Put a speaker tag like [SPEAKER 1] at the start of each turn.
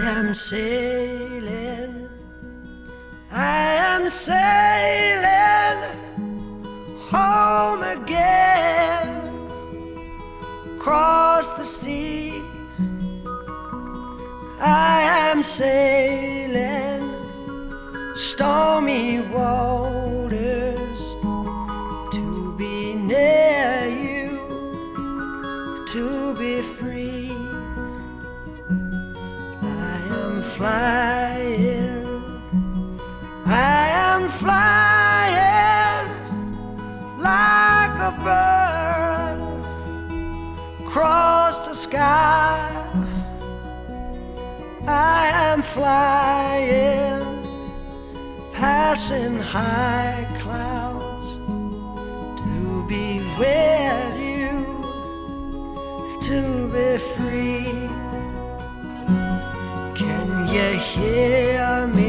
[SPEAKER 1] am sailing, I am sailing home again, across the sea. I am sailing stormy waters to be near you, to be free. I am flying, I am flying like a bird across the sky. I am flying, passing high clouds to be with you, to be free. Can you hear me?